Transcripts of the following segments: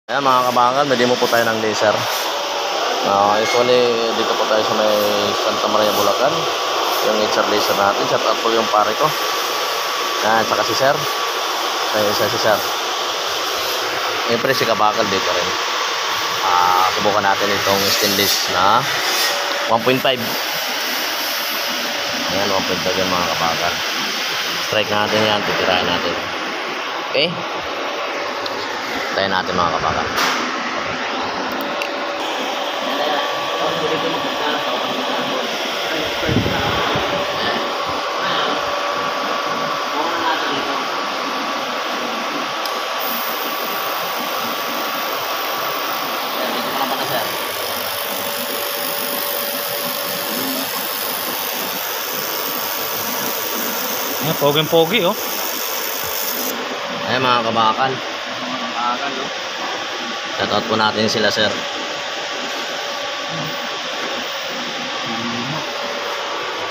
Ayan mga kabakan, may demo po tayo ng laser. Usually, dito po tayo sa may Santa Maria, Bulacan. Yung HR laser natin. Shout out po yung pare ko. Ayan, saka si Sir. Ayan, isa si Sir. Siyempre si kabakal dito rin. Subukan natin itong stainless na 1.5. Ayan, 1.5 yan mga kabakal. Strike natin yan, titirahin natin. Okay? Tayo natin mga kabakal. Pogi-pogi oh. Ayan mga kabakal. Shout out po natin sila sir.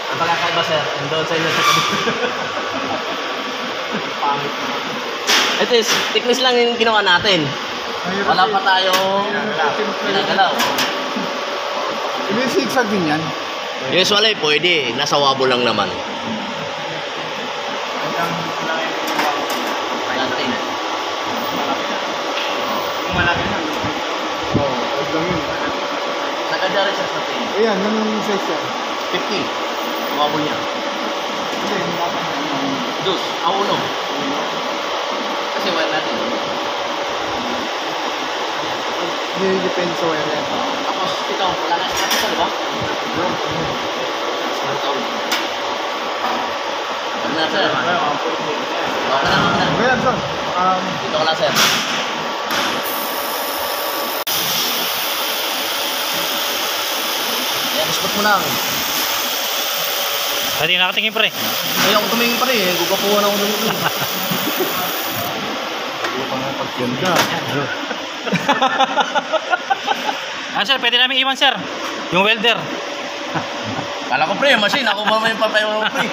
Ang pagkakaiba sir, doon sa inyo sa pangit. Ito is, thickness lang yung ginawa natin. Wala pa tayong ginagalaw. Ini-zigzag din yan. Usually pwede, nasa wabo lang naman. Malaki na. Oo, huwag lang yun. Nagkadari siya sa pin. Ayan, ganun size yan. 50. Wabo niya. Hindi, hindi Dos, uno. Kasi wala natin. Hindi, depende sa wire yan. Tapos ikaw, wala na siya sa diba? Ano na sir? Okay na, okay na. Okay lang, son. Dito ka lang sir. Ayan, spot mo lang. Pwede nakatingin pre. Ayaw ko tumingin pa rin eh. Gugapuhan ako ng ito. Hindi pa nga pagkanda. Sir, pwede namin iwan sir. Yung welder. Kala ko pre, machine. Ako ba may papayaw pre?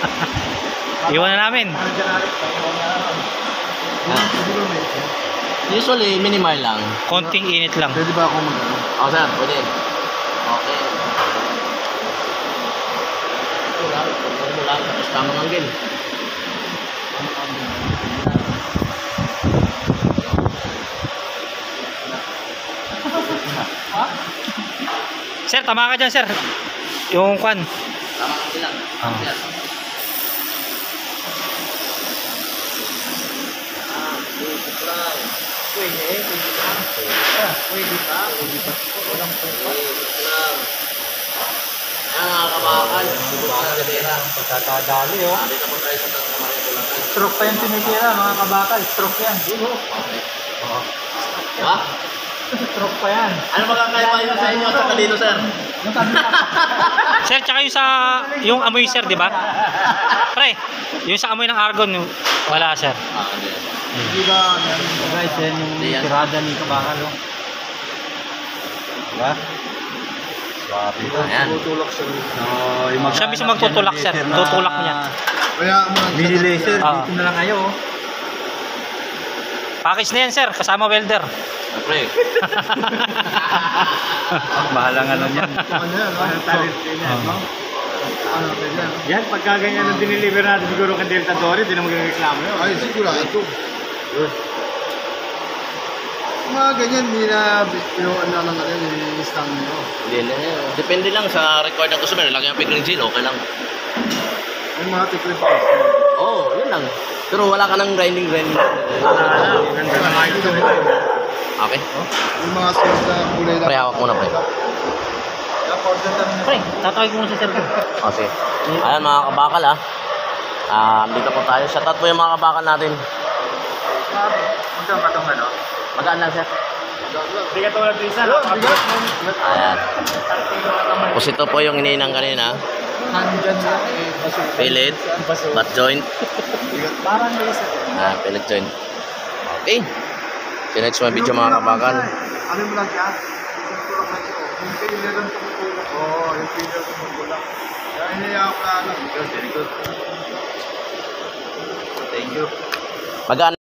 Iwan na namin. Usually, minimal lang. Konting init lang. Pwede ba ako mag-ano? Oo sir, pwede. Okay. Ito lang, ito lang. Tapos tamang angle. Sir, tama ka dyan sir. Yung kwan. Tamang angle lang. Sir. Ito lang. Pwede lang. Pwede pa. Walang pupa. Ito lang. Ayan mga kabakal. Pagkakadali, oh. Dito po tayo sa Santa Maria, Bulacan. Stroke pa yung tinitira, mga kabakal. Stroke yan. Okay. Diba? Stroke pa yan. Ano magkakaiba yun sa inyo at saka dito, sir? Sir, tsaka yung sa yung amoy sir, di ba? Pre, yung sa amoy ng argon, wala sir. Hindi. Hindi ba, guys, yan yung tirada ni kabakal, oh. Diba? Ayan. Tutulak siya. Siya mismo magtutulak sir, tutulak niya. Kaya, mini laser, dito na lang kayo, oh. Package na yan sir, kasama welder. Pre. Bahalang ano niyan. Ano yan, no? Ano yan? Yan, pagka ganyan ang diniliver natin siguro kay Delta Dory, di na magreklamo yun. Ay, sigurado. Mga ganyan, hindi na yung ano lang natin, yung isang nyo. Hindi na. Depende lang sa required ng customer. Lagyan yung picking gel, okay lang. Yung mga tiklit ko. Oo, yun lang. Pero wala ka ng grinding. Okay. Yung mga sulit na kulay na. Pre, hawak muna, pre. Pre, tatawag ko muna si sir ko. Okay. Ayan mga kabakal dito po tayo. Shout out po yung mga kabakal natin. Magkang patong ano? Magaan lang, sir. Hindi ka tulad din isa. Ayan. Tapos ito po yung ininang kanina. Handyan na. Fillet, butt joint. Parang laser. Fillet joint. Okay. See you next one video mga kabakal. Ano mo lang yan? Yung failure ang tumutulak. Oo, yung failure tumutulak. Kaya hinayaan ko na lang. Magaan.